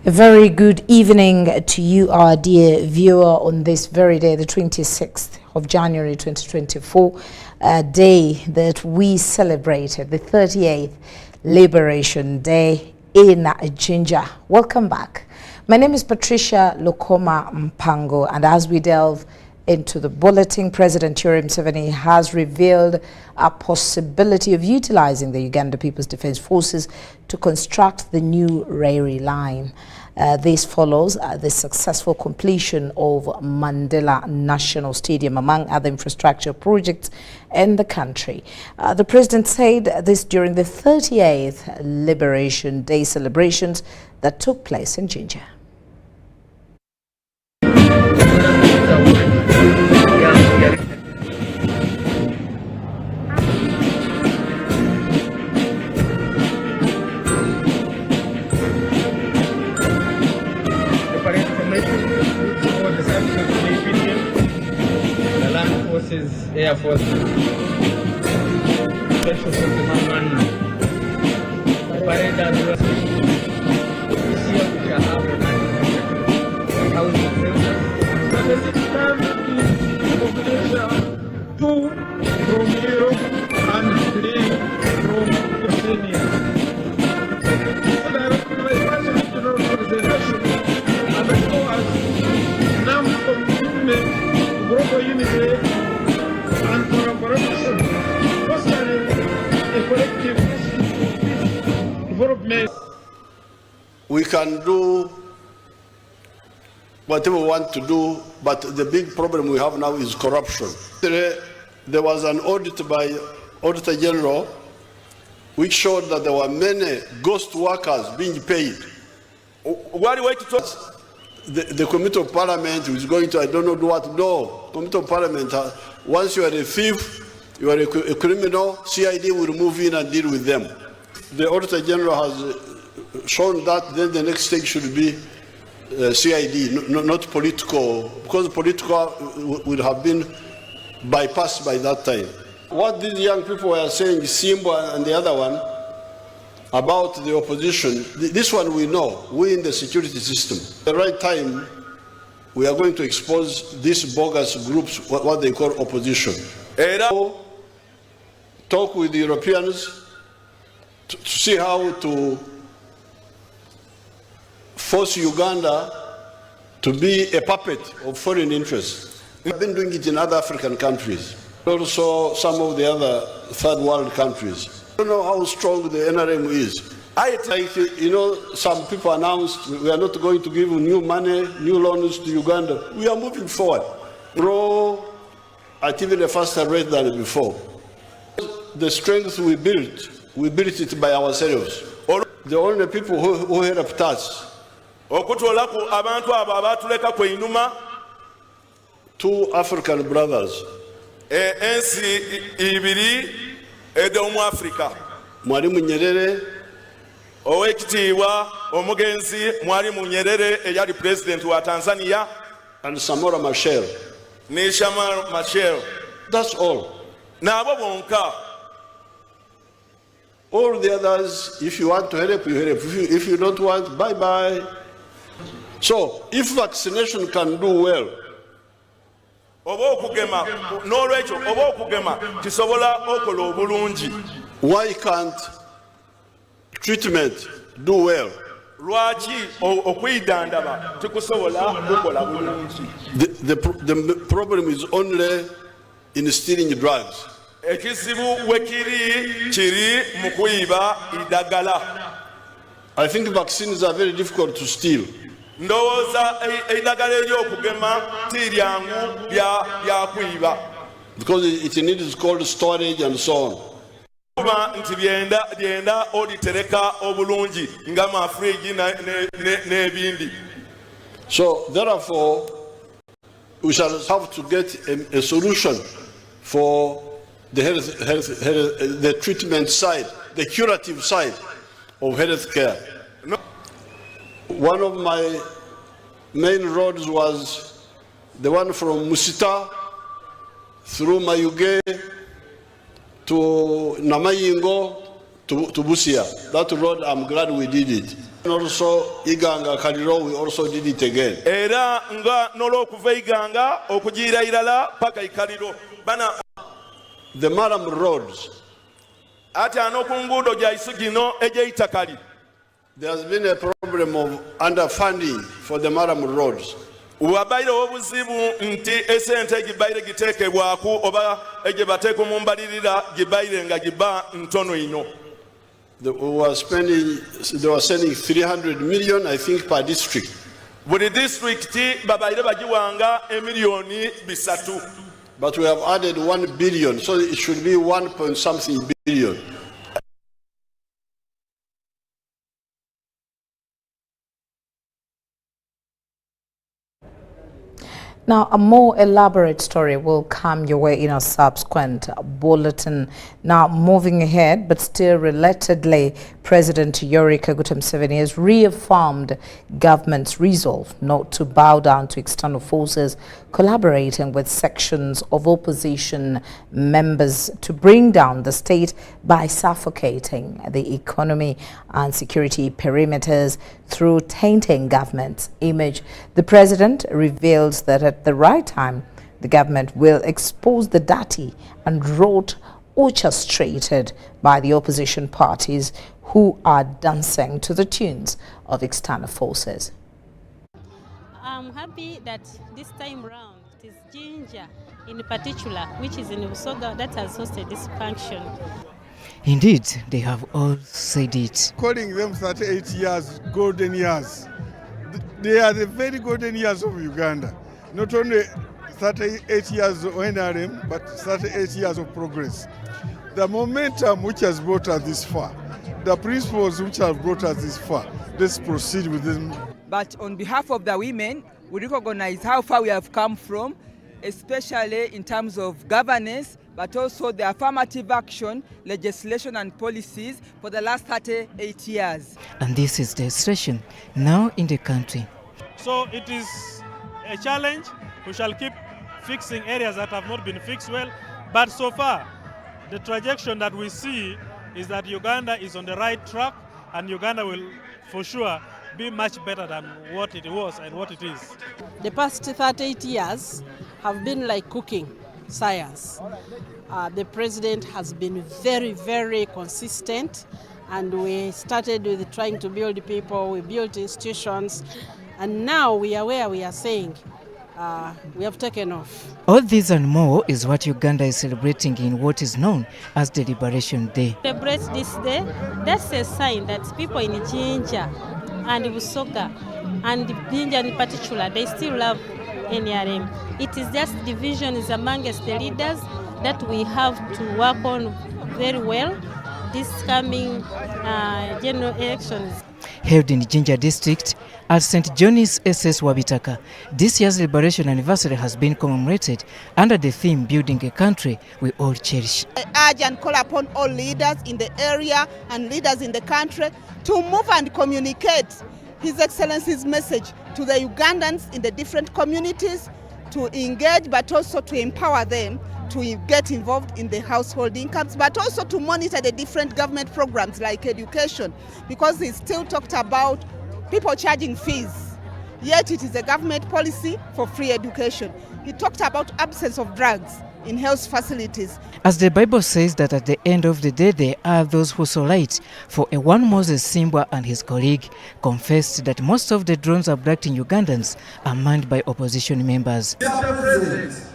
A very good evening to you, our dear viewer, on this very day, the 26th of January 2024, a day that we celebrated, the 38th Liberation Day in Jinja. Welcome back. My name is Patricia Lukomai, and as we delve into the bulletin, President Yoweri Museveni has revealed a possibility of utilizing the Uganda People's Defense Forces to construct the new railway line. This follows the successful completion of Mandela National Stadium, among other infrastructure projects in the country. The president said this during the 38th Liberation Day celebrations that took place in Jinja. Air Force, Special Forces Man, parade as well. This year we shall have a housing census. And the sixth time is population 2 from Europe and 3 from Oceania. So there is a regional organization and the COAS, NAM commitment, global unity, and collaboration, fostering a collective development. We can do whatever we want to do, but the big problem we have now is corruption. There was an audit by Auditor General which showed that there were many ghost workers being paid. What do you talk? The Committee of Parliament is going to, I don't know what, no. Committee of Parliament, once you are a thief, you are a criminal, CID will move in and deal with them. The Auditor General has shown that, then the next stage should be CID, not political, because political would have been bypassed by that time. What these young people were saying, Simba and the other one, about the opposition, this one we know, we in the security system. At the right time, we are going to expose these bogus groups, what they call opposition. Talk with the Europeans to see how to force Uganda to be a puppet of foreign interests. We've been doing it in other African countries, also some of the other third world countries. I don't know how strong the NRM is. Some people announced we are not going to give new money, new loans to Uganda. We are moving forward. Grow at even a faster rate than before. The strength we built it by ourselves. The only people who helped us. 2 African brothers. Edomu Africa. Mwalimu Nyerere, Owekitiibwa omugenzi Mwalimu Nyerere eyali president wa Tanzania, and Samora Machel. Ne Samora Machel. That's all. Nabo bonka. All the others, if you want to help, you help. If you don't want, bye-bye. So, if vaccination can do well, why can't treatment do well? The problem is only in stealing drugs. I think vaccines are very difficult to steal. Because it needs cold storage and so on. So therefore, we shall have to get a solution for the the treatment side, the curative side of health care. One of my main roads was the one from Musita through Mayuge to Namayingo to Busia. That road, I'm glad we did it. And also, Iganga Kaliro, we also did it again. Era nga n'olw'okuva Iganga okugiira Irala paka Ikaliro bana The Maram roads, ate n'oku nguudo gyaisu gino egy'eitakali there has been a problem of underfunding for the Maram roads. wabairewo obuzibu nti esente egibaire giteekebwaku oba egye bateeka mu mbalirira gibaire nga giba ntono ino. They were sending 300 million, I think, per district. Buli disitulikiti babaire bagiwanga emiliyoni 3. But we have added 1 billion, so it should be 1 point something billion. Now, a more elaborate story will come your way in a subsequent bulletin. Now, moving ahead, but still relatedly, President Yoweri Kaguta Museveni has reaffirmed government's resolve not to bow down to external forces, collaborating with sections of opposition members to bring down the state by suffocating the economy and security perimeters through tainting government's image. The president reveals that at the right time, the government will expose the dirty and rot orchestrated by the opposition parties who are dancing to the tunes of external forces. I'm happy that this time round it is Ginger in particular, which is in Usoga, that has hosted this function. Indeed, they have all said it. Calling them 38 years, golden years. They are the very golden years of Uganda. Not only 38 years of NRM, but 38 years of progress. The momentum which has brought us this far, the principles which have brought us this far, let's proceed with them. But on behalf of the women, we recognize how far we have come from, especially in terms of governance, but also the affirmative action, legislation and policies for the last 38 years. And this is the situation now in the country. So it is a challenge. We shall keep fixing areas that have not been fixed well. But so far, the trajectory that we see is that Uganda is on the right track, and Uganda will, for sure, be much better than what it was and what it is. The past 38 years have been like cooking science. The president has been very, very consistent, and we started with trying to build people, we built institutions, and now we are where we are saying we have taken off. All this and more is what Uganda is celebrating in what is known as the Liberation Day. Celebrate this day, that's a sign that people in Jinja and Busoga and Jinja in particular, they still love NRM. It is just divisions amongst the leaders that we have to work on very well this coming general elections. Held in Jinja district at St. John's SS Wabitaka, this year's Liberation Anniversary has been commemorated under the theme Building a Country We All Cherish. I urge and call upon all leaders in the area and leaders in the country to move and communicate His Excellency's message to the Ugandans in the different communities, to engage but also to empower them to get involved in the household incomes, but also to monitor the different government programs like education, because he still talked about people charging fees, yet it is a government policy for free education. He talked about absence of drugs in health facilities. As the Bible says that at the end of the day there are those who saw light, for a one Moses Simba and his colleague confessed that most of the drones abducting Ugandans are manned by opposition members. Mr. President,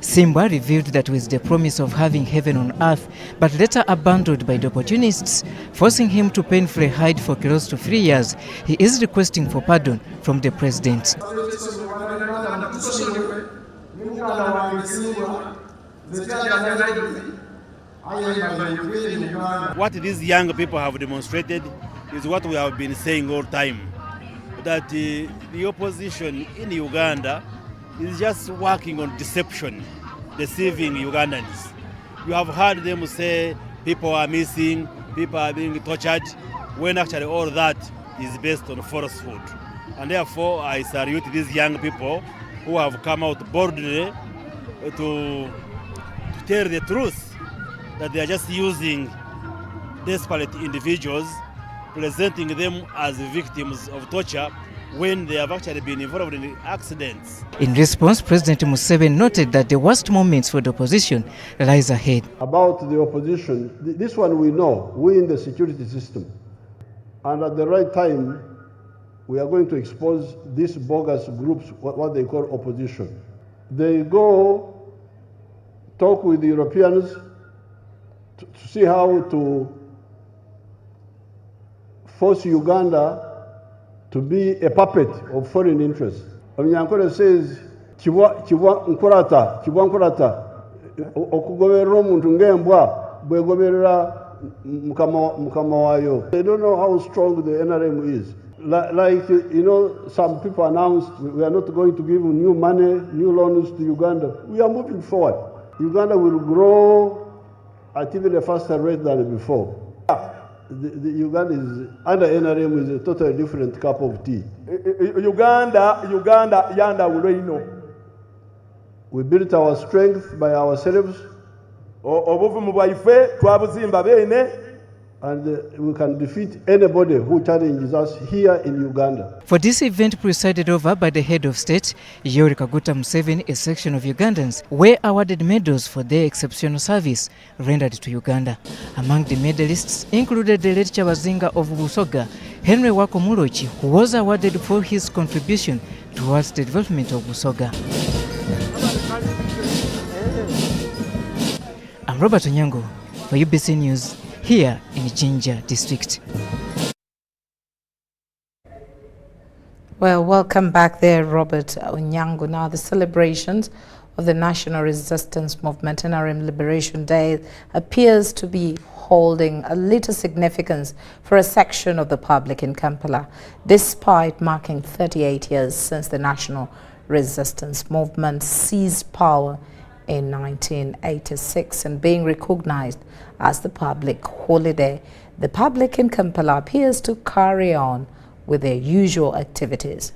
Simba revealed that with the promise of having heaven on earth, but later abandoned by the opportunists, forcing him to painfully hide for close to 3 years, he is requesting for pardon from the president. What these young people have demonstrated is what we have been saying all the time, that the opposition in Uganda is just working on deception, deceiving Ugandans. You have heard them say people are missing, people are being tortured, when actually all that is based on falsehood. And therefore, I salute these young people who have come out boldly to tell the truth, that they are just using desperate individuals, presenting them as victims of torture when they have actually been involved in accidents. In response, President Museveni noted that the worst moments for the opposition lies ahead. About the opposition, this one we know, we in the security system. And at the right time, we are going to expose these bogus groups, what they call opposition. They go talk with the Europeans to see how to force Uganda to be a puppet of foreign interests. Onyankore says, Kibwa nkorata, okugoberera omuntu ng'embwa bwegoberera mukama wayo. They don't know how strong the NRM is. Like, you know, some people announced we are not going to give new money, new loans to Uganda. We are moving forward. Uganda will grow at even a faster rate than before. The Uganda is under NRM is a totally different cup of tea. Uganda yanda uloino. We built our strength by ourselves. Obuvumu bwaife twabuzimba bene. And we can defeat anybody who challenges us here in Uganda. For this event presided over by the head of state, Yoweri Kaguta Museveni, a section of Ugandans were awarded medals for their exceptional service rendered to Uganda. Among the medalists included the late Kyabazinga of Busoga, Henry Wakomulochi, who was awarded for his contribution towards the development of Busoga. I'm Robert Onyango for UBC News, here in Jinja District. Well, welcome back there, Robert Onyango. Now, the celebrations of the National Resistance Movement NRM Liberation Day appears to be holding a little significance for a section of the public in Kampala, despite marking 38 years since the National Resistance Movement seized power in 1986 and being recognized as the public holiday. The public in Kampala appears to carry on with their usual activities.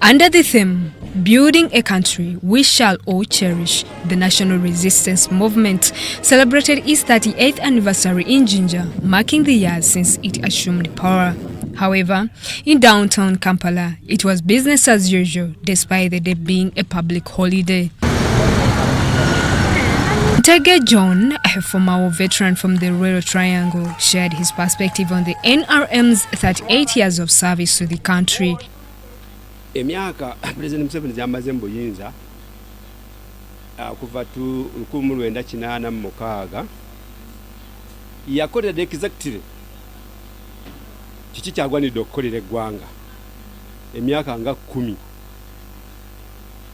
Under the theme, Building a Country We Shall All Cherish, the National Resistance Movement celebrated its 38th anniversary in Jinja, marking the years since it assumed power. However, in downtown Kampala, it was business as usual, despite the day being a public holiday. Ntege John, a former veteran from the Royal Triangle, shared his perspective on the NRM's 38 years of service to the country. Emyaka President Museveni yamaze mu buyinza kuva 1986 yakolera exactly kiki kyagwanidde okukolera eggwanga emyaka nga 10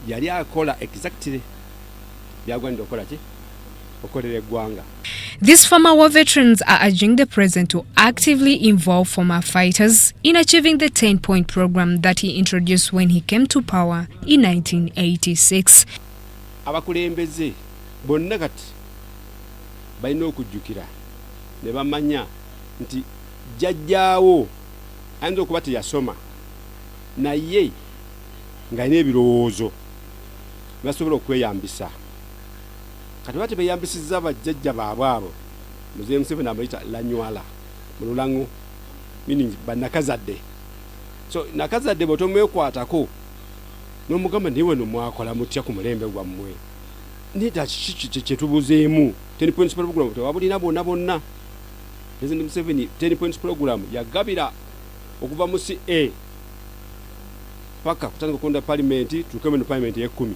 yali akola exactly byagwanidde okukola ki okolera eggwanga. These former war veterans are urging the president to actively involve former fighters in achieving the 10-point program that he introduced when he came to power in 1986. Abakulembeze bonna kati balina okujjukira ne bamanya nti jjajjaawo ayinza okuba teyasoma naye ng'alina ebirowoozo basobola okweyambisa. Kati bati beyambisizza bajjajja baabwe abo Mzee Museveni amuyita lanywala mu Lulango, meaning bannakazadde. So nakazadde botomwekwatako n'omugamba niwe nomwakola mutya ku mulembe gwammwe nita kyetubuzeemu 10 points program tewabulina bonna. President Museveni 10 points program yagabira okuva mu CA paka kutandika okunda parliament tukeme no parliament ye10.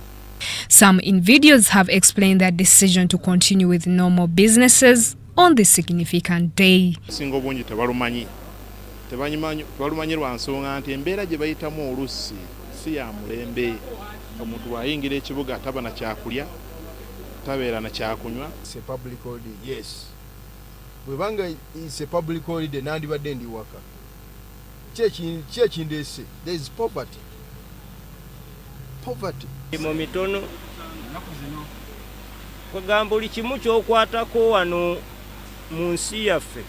Some in videos have explained their decision to continue with normal businesses on this significant day. Singo bungi tebalumanyi tebalumanyirwa nsonga nti embeera gye bayitamu oluusi si ya mulembe. Omuntu bw'ayingira ekibuga taba na kyakulya, tabeera na kyakunywa. It's a public holiday, yes. Bwebanga it's a public holiday nandibadde ndi waka. Kyekindese, there is poverty. Poverty. Mu mitono kugamba buli kimu ky'okwatako wano mu nsi yaffe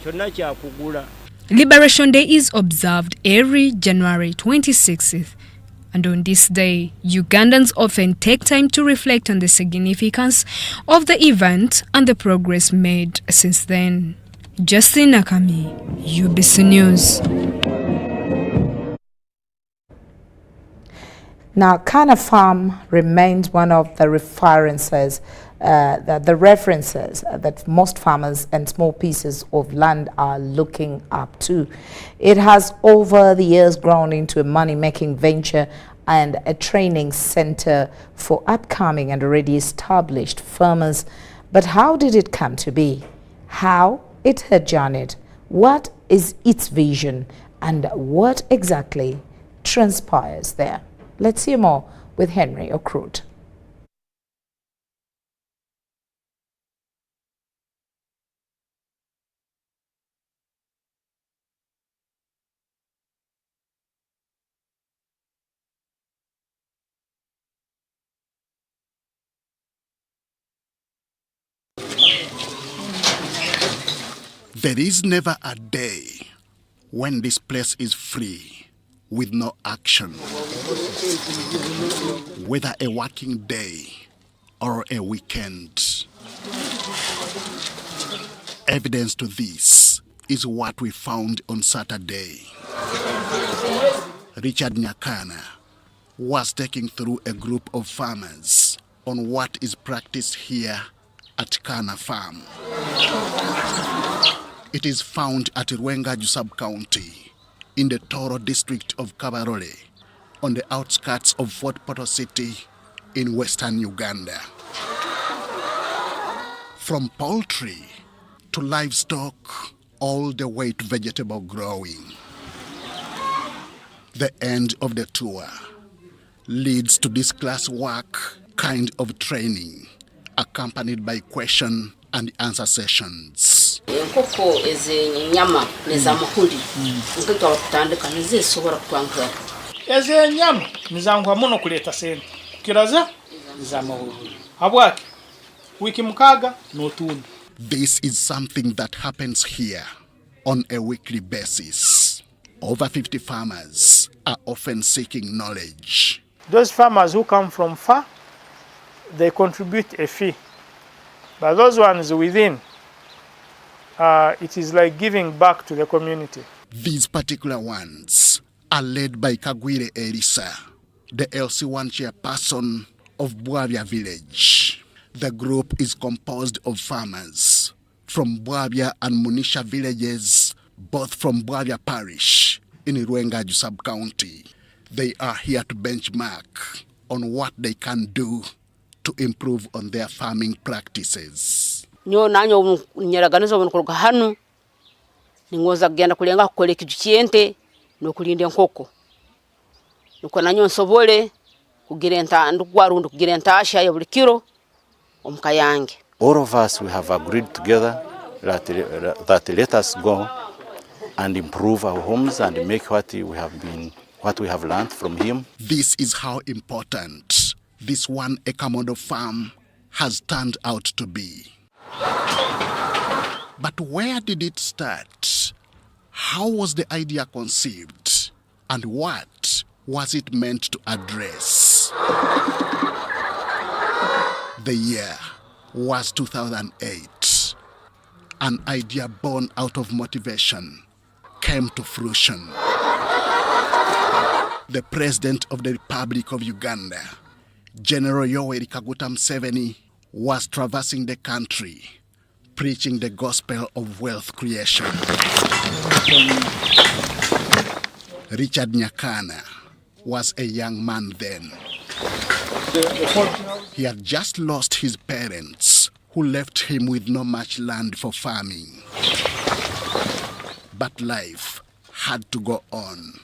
kyonna kyakugula. Liberation Day is observed every January 26th. And on this day, Ugandans often take time to reflect on the significance of the event and the progress made since then. Justin Nakami, UBC News. Now, Kana Farm remains one of the references that most farmers and small pieces of land are looking up to. It has over the years grown into a money-making venture and a training center for upcoming and already established farmers. But how did it come to be? How it had journeyed? What is its vision? And what exactly transpires there? Let's hear more with Henry Okrut. There is never a day when this place is free with no action. Whether a working day or a weekend. Evidence to this is what we found on Saturday. Richard Nyakana was taking through a group of farmers on what is practiced here at Kana Farm. It is found at Rwengaju sub-county in the Toro district of Kabarole on the outskirts of Fort Portal City in western Uganda. From poultry to livestock, all the way to vegetable growing. The end of the tour leads to this class work kind of training, accompanied by question and answer sessions. Enkoko ezenyama nezamuhuli nkeka wakutandika nezisobola kutwankira ezenyama nizangwa muno kuleta sente kiraza nizamahulu habwaki wiki mukaga notunda. This is something that happens here on a weekly basis. Over 50 farmers are often seeking knowledge. Those farmers who come from far, they contribute a fee. But those ones within, it is like giving back to the community. These particular ones are led by Kagwire Elisa, the LC1 chairperson of Bwabia village. The group is composed of farmers from Bwabia and Munisha villages, both from Bwabia parish in Rwengaju sub-county. They are here to benchmark on what they can do to improve on their farming practices. Nyo nanyo nyeraganizo bunkuruka hanu ningoza kugenda kulenga kukole ekijukyente nokulinda enkoko nuko nanyo nsobole kugira entandu gwarundu kugira entasha ya buli kiro omukayange. All of us, we have agreed together that let us go and improve our homes and make what we have learned from him. This is how important this 1 acre model farm has turned out to be. But where did it start? How was the idea conceived? And what was it meant to address? The year was 2008. An idea born out of motivation came to fruition. The President of the Republic of Uganda, General Yoweri Kaguta Museveni, was traversing the country, preaching the gospel of wealth creation. Richard Nyakana was a young man then. He had just lost his parents, who left him with not much land for farming. But life had to go on,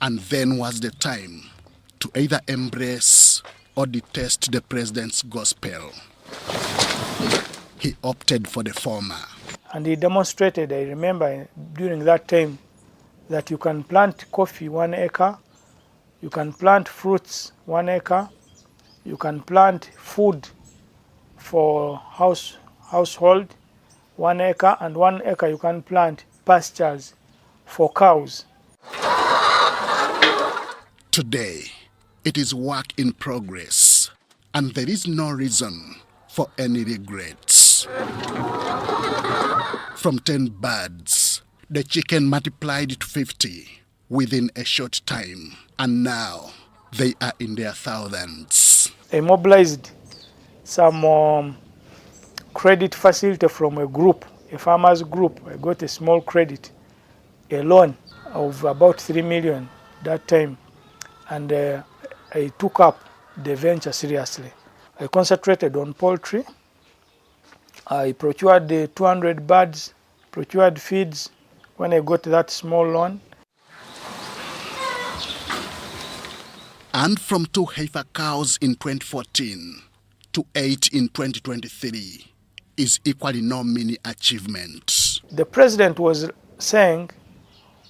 and then was the time to either embrace or detest the president's gospel. He opted for the former. And he demonstrated, I remember during that time, that you can plant coffee 1 acre, you can plant fruits 1 acre, you can plant food for household 1 acre, and 1 acre you can plant pastures for cows. Today, it is work in progress, and there is no reason for any regrets. From 10 birds, the chicken multiplied to 50 within a short time, and now they are in their thousands. I mobilized some credit facility from a group, a farmers group. I got a small credit, a loan of about 3 million that time, and I took up the venture seriously. I concentrated on poultry. I procured the 200 birds, procured feeds when I got that small loan. And from 2 heifer cows in 2014 to 8 in 2023 is equally no mini achievement. The president was saying,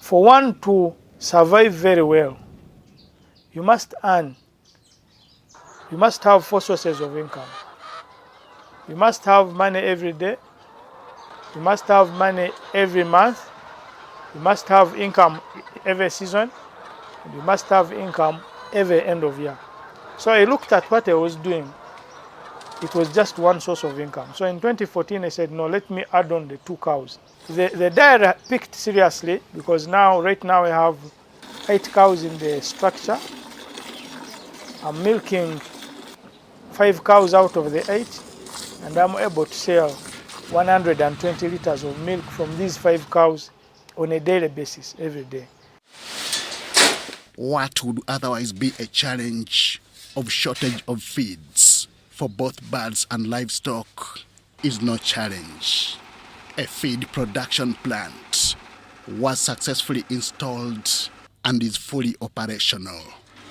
for one to survive very well, you must earn. You must have 4 sources of income. You must have money every day. You must have money every month. You must have income every season. And you must have income every end of year. So I looked at what I was doing. It was just one source of income. So in 2014, I said, no, let me add on the 2 cows. The dairy picked seriously because right now I have 8 cows in the structure. I'm milking 5 cows out of the 8, and I'm able to sell 120 liters of milk from these 5 cows on a daily basis, every day. What would otherwise be a challenge of shortage of feeds for both birds and livestock is no challenge. A feed production plant was successfully installed and is fully operational.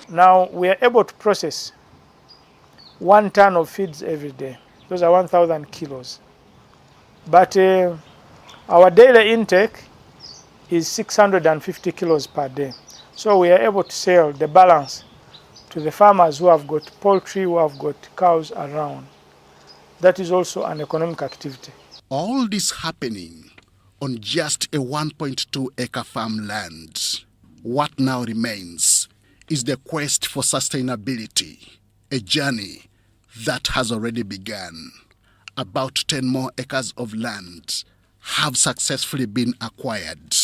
Now we are able to process 1 ton of feeds every day. Those are 1,000 kilos. But our daily intake is 650 kilos per day. So we are able to sell the balance to the farmers who have got poultry, who have got cows around. That is also an economic activity. All this happening on just a 1.2 acre farmland. What now remains is the quest for sustainability, a journey that has already begun. About 10 more acres of land have successfully been acquired.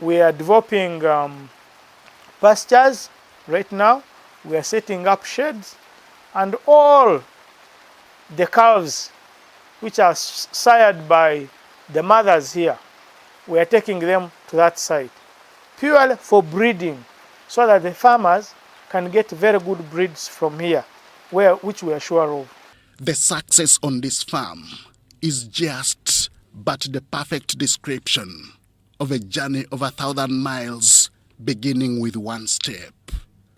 We are developing pastures right now. We are setting up sheds, and all the calves which are sired by the mothers here, we are taking them to that site purely for breeding, so that the farmers can get very good breeds from here, which we are sure of. The success on this farm is just but the perfect description of a journey of 1,000 miles, beginning with 1 step.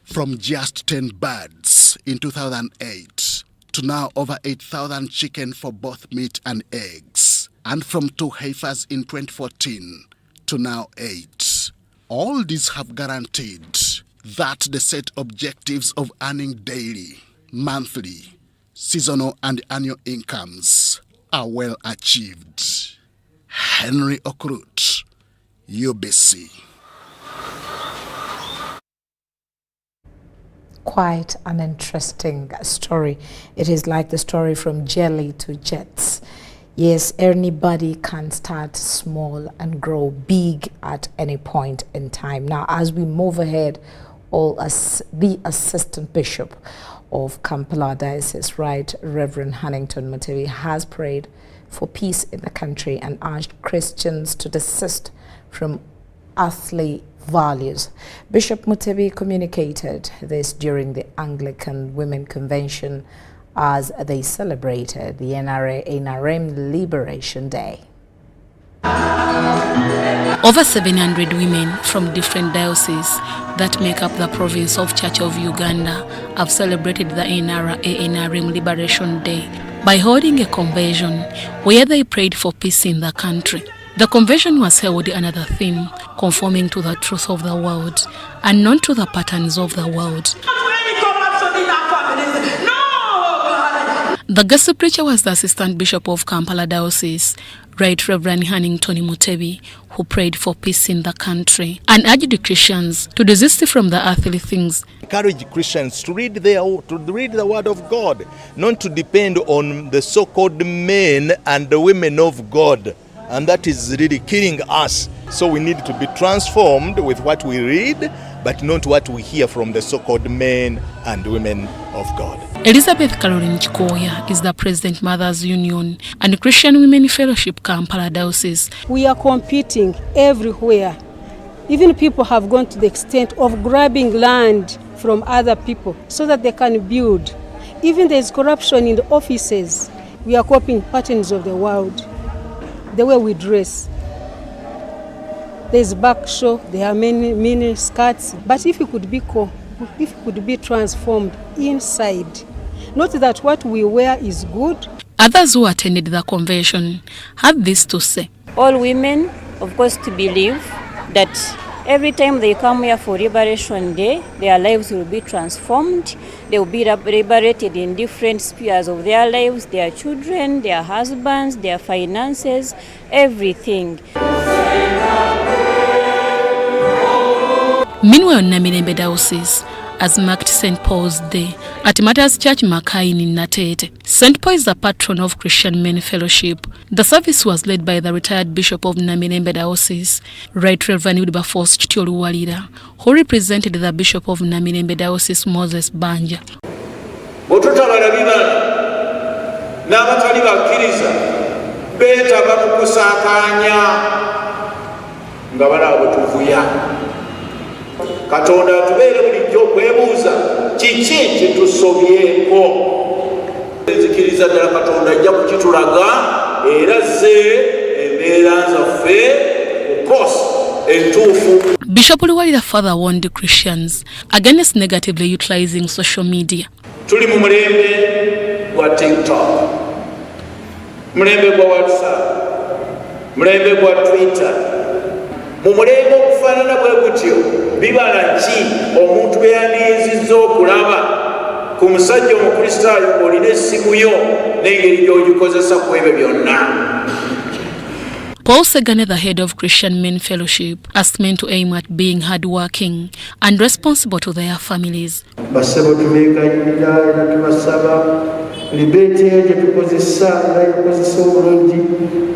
From just 10 birds in 2008 to now over 8,000 chicken for both meat and eggs, and from 2 heifers in 2014 to now 8. All these have guaranteed that the set objectives of earning daily, monthly, seasonal and annual incomes are well achieved. Henry Okrut, UBC. Quite an interesting story. It is like the story from jelly to jets. Yes, anybody can start small and grow big at any point in time. Now, as we move ahead, the Assistant Bishop of Kampala Diocese, Right Reverend Hannington Mutebi, has prayed for peace in the country and urged Christians to desist from earthly values. Bishop Mutebi communicated this during the Anglican Women Convention as they celebrated the NRM Liberation Day. Over 700 women from different dioceses that make up the province of Church of Uganda have celebrated the NRM Liberation Day by holding a convention where they prayed for peace in the country. The convention was held under the theme, conforming to the truth of the world and not to the patterns of the world. The guest preacher was the Assistant Bishop of Kampala Diocese, Right Reverend Hannington Mutebi, who prayed for peace in the country and urged Christians to desist from the earthly things. Encourage Christians to read the Word of God, not to depend on the so-called men and the women of God. And that is really killing us. So we need to be transformed with what we read, but not what we hear from the so-called men and women of God. Elizabeth Caroline Chikoya is the President Mothers Union and Christian Women Fellowship Kampala Diocese. We are competing everywhere. Even people have gone to the extent of grabbing land from other people so that they can build. Even there is corruption in the offices. We are copying patterns of the world. The way we dress. There's back show, there are many skirts. But if it could be transformed inside, not that what we wear is good. Others who attended the convention had this to say. All women, of course, to believe that every time they come here for Liberation Day, their lives will be transformed. They will be liberated in different spheres of their lives, their children, their husbands, their finances, everything. Meanwhile, Namirembe Diocese has marked St. Paul's Day at Martyrs Church Makain in Natete. St. Paul is the patron of Christian Men Fellowship. The service was led by the retired Bishop of Namirembe Diocese, Right Reverend Wilberforce Chitoluwalira, who represented the Bishop of Namirembe Diocese, Moses Banja. Katonda tubeere bulijjo okwebuuza kiki kye tusobyeko. Nzikiriza ddala Katonda ajja kukitulaga era zze embeera zaffe ku course entuufu. Bishop Luwalira further warned Christians against negatively utilizing social media. Tuli mu mulembe gwa TikTok, mulembe gwa WhatsApp, mulembe gwa Twitter, mu mulembe okufaanana bwe gutyo bibala ki omuntu bwe yandiizizza okulaba ku musajja omukristaayo olina essimu yo n'engeri gy'ogikozesa ku ebyo byonna. Paul Segane, the head of Christian Men Fellowship, asked men to aim at being hardworking and responsible to their families. Basebo tubeegayirira era tubasaba libeeti gye tukozesa era ekozesa obulungi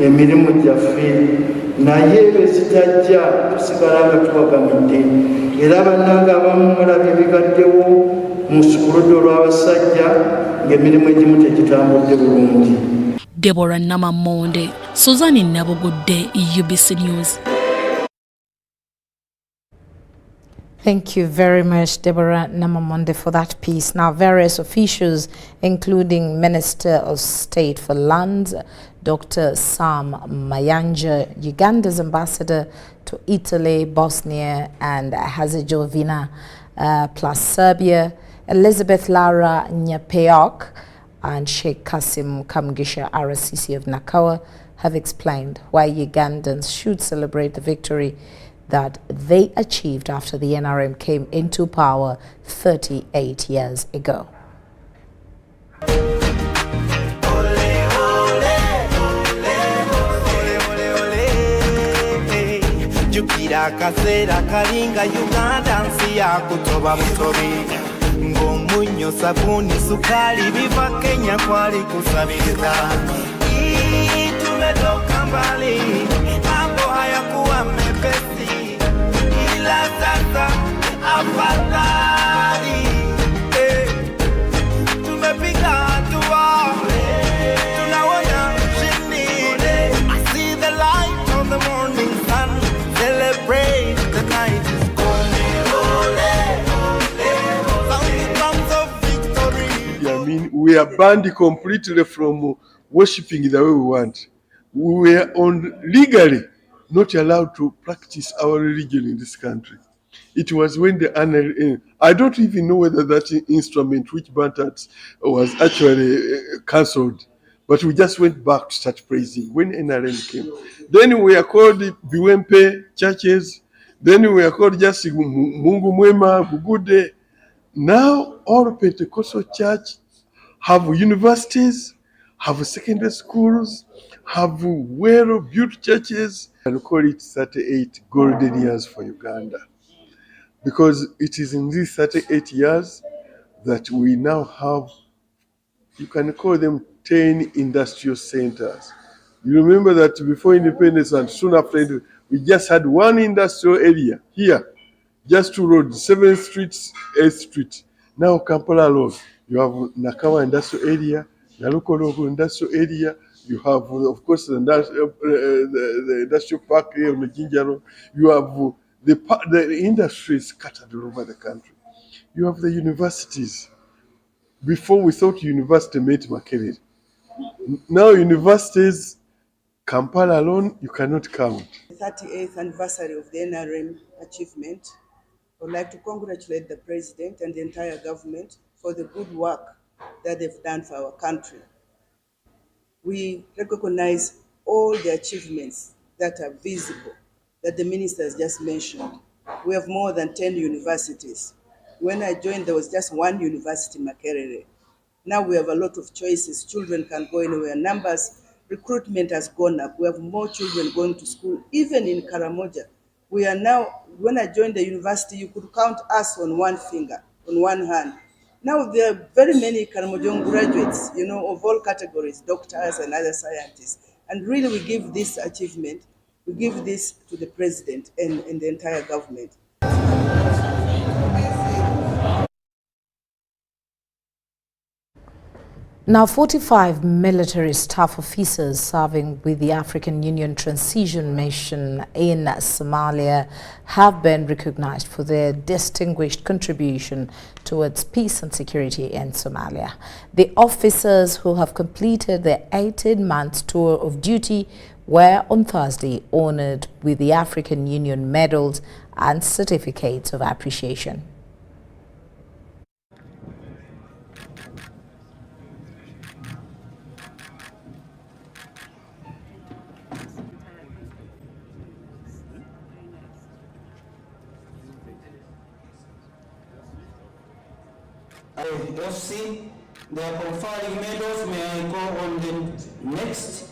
emirimu gyaffe naye bezitajja tusigala nga tuwagamidde era bannange abamu mulabye ebigaddewo mu sukuludo lw'abasajja ng'emirimu egimu tegitambudde bulungi. Deborah Namamonde, Suzanne Nabogudde, UBC News. Thank you very much, Deborah Namamonde, for that piece. Now, various officials, including Minister of State for Lands, Dr. Sam Mayanja, Uganda's ambassador to Italy, Bosnia, and Herzegovina, plus Serbia, Elizabeth Lara Nyapeok, and Sheikh Kasim Kamgisha RSCC of Nakawa, have explained why Ugandans should celebrate the victory that they achieved after the NRM came into power 38 years ago. Jukira kasera kalinga Uganda nsi ya kutoba butobi ng'omunyo sabuni sukali biva Kenya kwali kusabiriza tumetoka mbali mambo hayakuwa mepesi ila sasa afadhali tumepiga hatua tunaona chini I see the light of the morning sun celebrate the night is I mean, we are banned completely from worshipping the way we want. we were legally not allowed to practice our religion in this country. It was when the NRM, I don't even know whether that instrument which burnt us was actually cancelled, but we just went back to start praising when NRM came. Then we are called Biwempe churches, then we are called just Mungu Mwema, Bugude. Now all Pentecostal church have universities, have secondary schools, have well-built churches, and call it 38 golden years for Uganda. Because it is in these 38 years that we now have, you can call them 10 industrial centers. You remember that before independence and soon after, we just had one industrial area here, just two roads, 7th Street, 8th Street. Now Kampala Road, you have Nakawa Industrial Area, Nalukologo Industrial Area, you have, of course, the industrial park here on the Jinja Road. You have the industry is scattered all over the country. You have the universities. Before we thought university meant Makerere. Now universities, Kampala alone, you cannot count. The 38th anniversary of the NRM achievement. I would like to congratulate the President and the entire government for the good work that they've done for our country. We recognize all the achievements that are visible, that the ministers just mentioned. We have more than 10 universities. When I joined, there was just one university, Makerere. Now we have a lot of choices. Children can go anywhere. Numbers, recruitment has gone up. We have more children going to school, even in Karamoja. We are now, when I joined the university, you could count us on one finger, on one hand. Now there are very many Karamojong graduates, you know, of all categories, doctors and other scientists. And really we give this achievement, we give this to the President and the entire government. Now, 45 military staff officers serving with the African Union Transition Mission in Somalia have been recognized for their distinguished contribution towards peace and security in Somalia. The officers who have completed their 18-month tour of duty were on Thursday honored with the African Union medals and certificates of appreciation. FC, they are conferring medals. May I go on the next?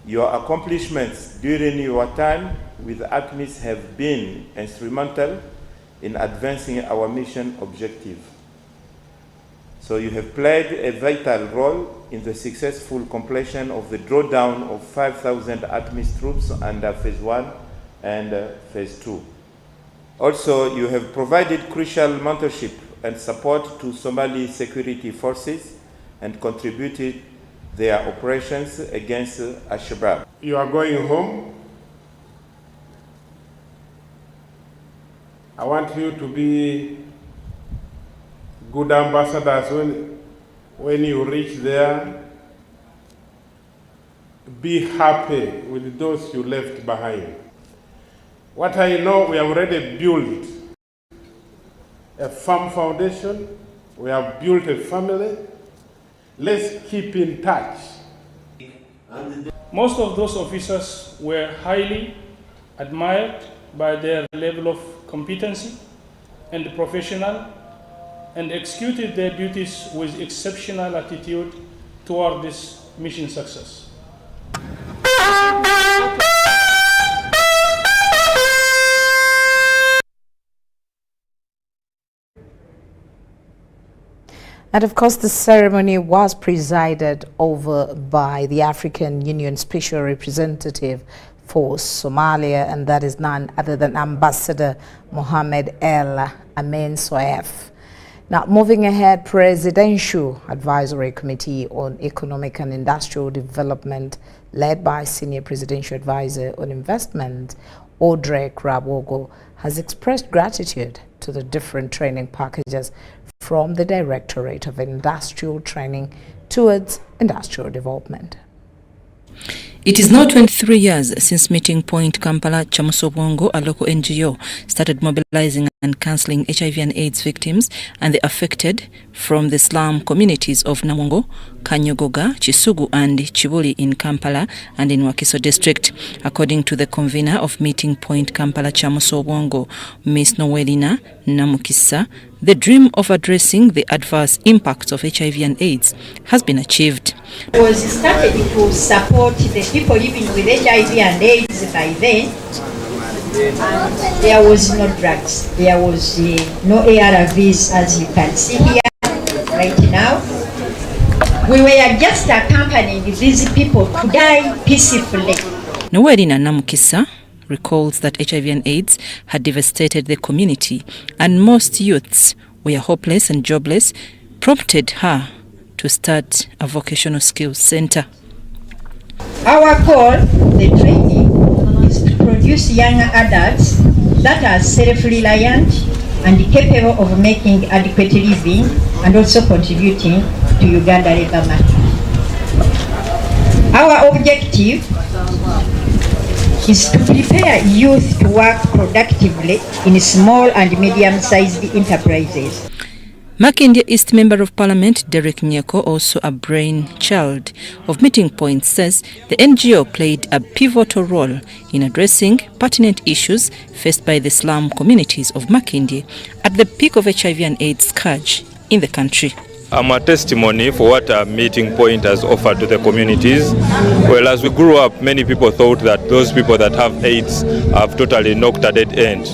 Your accomplishments during your time with ACMIS have been instrumental in advancing our mission objective. So you have played a vital role in the successful completion of the drawdown of 5,000 ACMIS troops under Phase 1 and Phase 2. Also, you have provided crucial mentorship and support to Somali security forces and contributed their operations against Al-Shabaab. You are going home. I want you to be good ambassadors when you reach there. Be happy with those you left behind. What I know, we have already built a firm foundation. We have built a family. Let's keep in touch. Most of those officers were highly admired by their level of competency and professional, and executed their duties with exceptional attitude toward this mission success. And of course, the ceremony was presided over by the African Union Special Representative for Somalia, and that is none other than Ambassador Mohamed El Amin Soef. Now, moving ahead, Presidential Advisory Committee on Economic and Industrial Development, led by Senior Presidential Advisor on Investment, Audrey Krabogo, has expressed gratitude to the different training packages from the Directorate of Industrial Training towards industrial development. It is now 23 years since Meeting Point Kampala Chamusobwongo, a local NGO, started mobilizing and counseling HIV and AIDS victims and the affected from the slum communities of Namongo, Kanyogoga, Chisugu and Chibuli in Kampala and in Wakiso district. According to the convener of Meeting Point Kampala Chamusobwongo, Ms. Nowelina Namukisa, the dream of addressing the adverse impacts of HIV and AIDS has been achieved. It was started to support the people living with HIV and AIDS by then. And there was no drugs. There was no ARVs, as you can see here right now. We were just accompanying these people to die peacefully. Nowelina Namukisa recalls that HIV and AIDS had devastated the community and most youths were hopeless and jobless, prompted her to start a vocational skills center. Our goal, the training, is to produce young adults that are self-reliant and capable of making adequate living and also contributing to Uganda labor market. Our objective is to prepare youth to work productively in small and medium-sized enterprises. Makindye East Member of Parliament Derek Nyeko, also a brainchild of Meeting Point, says the NGO played a pivotal role in addressing pertinent issues faced by the slum communities of Makindye at the peak of HIV and AIDS scourge in the country. I'm a testimony for what a Meeting Point has offered to the communities. Well, as we grew up, many people thought that those people that have AIDS have totally knocked a dead end.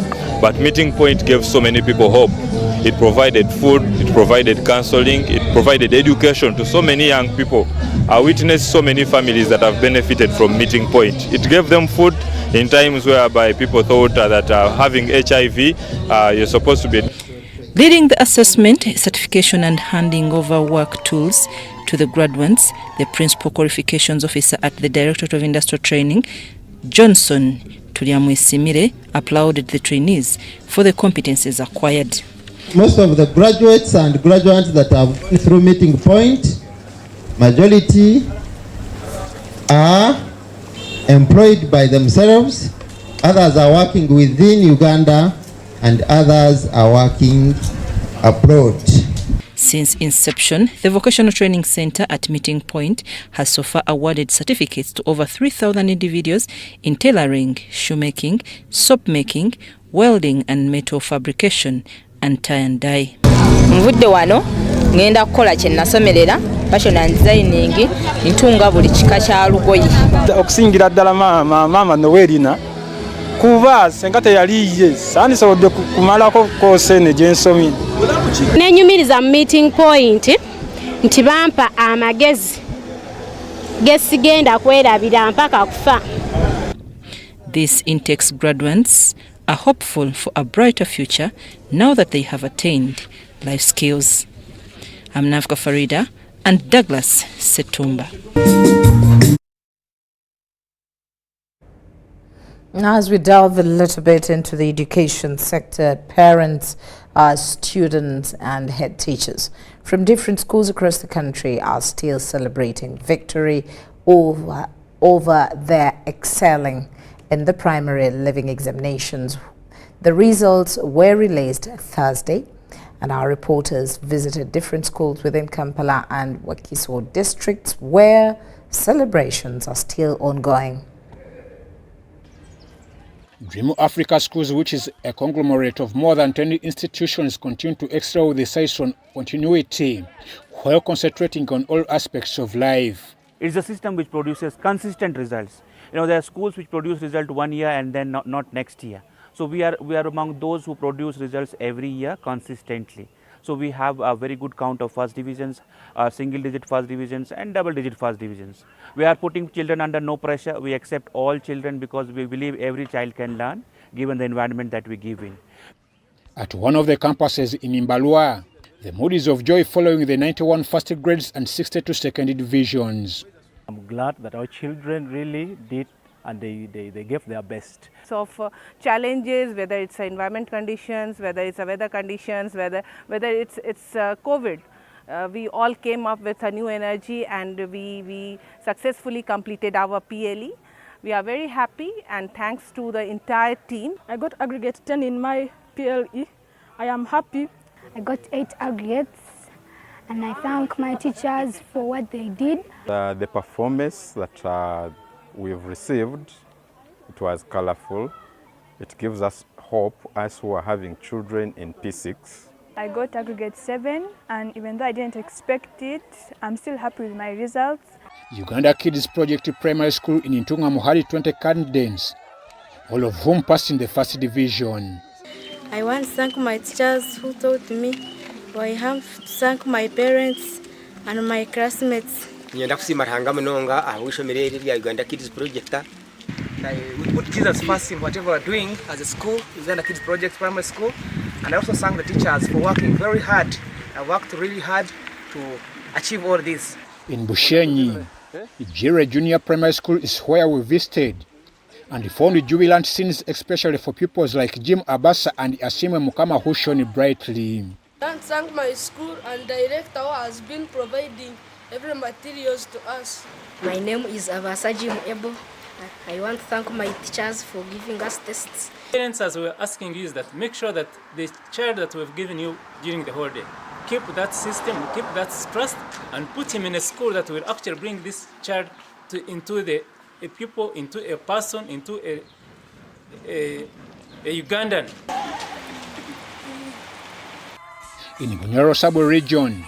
But Meeting Point gave so many people hope. It provided food, it provided counseling, it provided education to so many young people. I witnessed so many families that have benefited from Meeting Point. It gave them food in times whereby people thought that having HIV, you're supposed to be... Leading the assessment, certification and handing over work tools to the graduates, the Principal Qualifications Officer at the Directorate of Industrial Training, Johnson Tuliamwesimire, applauded the trainees for the competencies acquired. Most of the graduates and graduates that have gone through Meeting Point, majority are employed by themselves, others are working within Uganda, and others are working abroad. Since inception, the Vocational Training Center at Meeting Point has so far awarded certificates to over 3,000 individuals in tailoring, shoemaking, soap making, welding and metal fabrication, and tie and dye. Mvudde wano ngenda kukola kye nasomerera fashion designing ntunga buli kika kya lugoyi. Okusingira ddala mama Nowelina kuba senga teyaliye sandisobodde kumalako kosene gyensomye. Nenyumiriza Meeting Point nti bampa amagezi gesigenda kwerabira mpaka kufa. These intakes graduates are hopeful for a brighter future now that they have attained life skills. I'm Navka Farida and Douglas Setumba. Now, as we delve a little bit into the education sector, parents, students and head teachers from different schools across the country are still celebrating victory over their excelling in the primary living examinations. The results were released Thursday, and our reporters visited different schools within Kampala and Wakiso districts where celebrations are still ongoing. Dream Africa Schools, which is a conglomerate of more than 20 institutions, continue to excel with the size on continuity while concentrating on all aspects of life. It's a system which produces consistent results. You know, there are schools which produce result 1 year and then not next year. So we are among those who produce results every year consistently. So we have a very good count of first divisions, single-digit first divisions and double-digit first divisions. We are putting children under no pressure. We accept all children because we believe every child can learn given the environment that we give in. At one of the campuses in Imbalwa, The mood is of joy following the 91 first grades and 62 second divisions. I'm glad that our children really did and they gave their best. Of challenges, whether it's environment conditions, whether it's weather conditions, whether it's COVID. We all came up with a new energy and we successfully completed our PLE. We are very happy and thanks to the entire team. I got aggregate 10 in my PLE. I am happy. I got 8 aggregates and I thank my teachers for what they did. The performance that we've received, it was colorful. It gives us hope as who are having children in P6. I got aggregate 7 and even though I didn't expect it, I'm still happy with my results. Uganda Kids Project Primary School in Intunga had 20 candidates, all of whom passed in the first division. I want to thank my teachers who taught me. I have to thank my parents and my classmates. Nyenda kusima hanga mnonga ahushomerere ya Uganda Kids Project. We put Jesus first in whatever we're doing as a school, Uganda Kids Project Primary School. And I also thank the teachers for working very hard. I worked really hard to achieve all this. In Bushenyi, Ijere Junior Primary School is where we visited and found jubilant scenes, especially for pupils like Jim Abasa and Asime Mukama who shone brightly. I thank my school and director who has been providing every materials to us. My name is Abasa Jim Ebo. I want to thank my teachers for giving us tests. Parents, as we're asking you, is that make sure that the child that we've given you during the whole day, keep that system, keep that trust, and put him in a school that will actually bring this child into a pupil, into a person, into a Ugandan. In Bunyoro sub-region,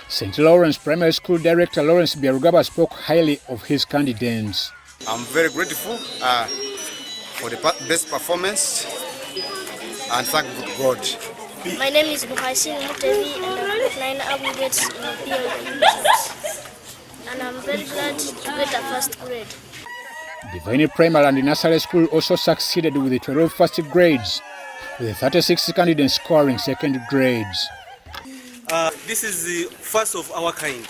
St. Lawrence Primary School Director Lawrence Biarugaba spoke highly of his candidates. I'm very grateful for the best performance and thank God. My name is Buhaisin Mutevi and I've got 9 aggregates in the PLE. And I'm very glad to get a first grade. Divine Primary and Nursery School also succeeded with the 12 first grades, with 36 candidates scoring second grades. This is the first of our kind.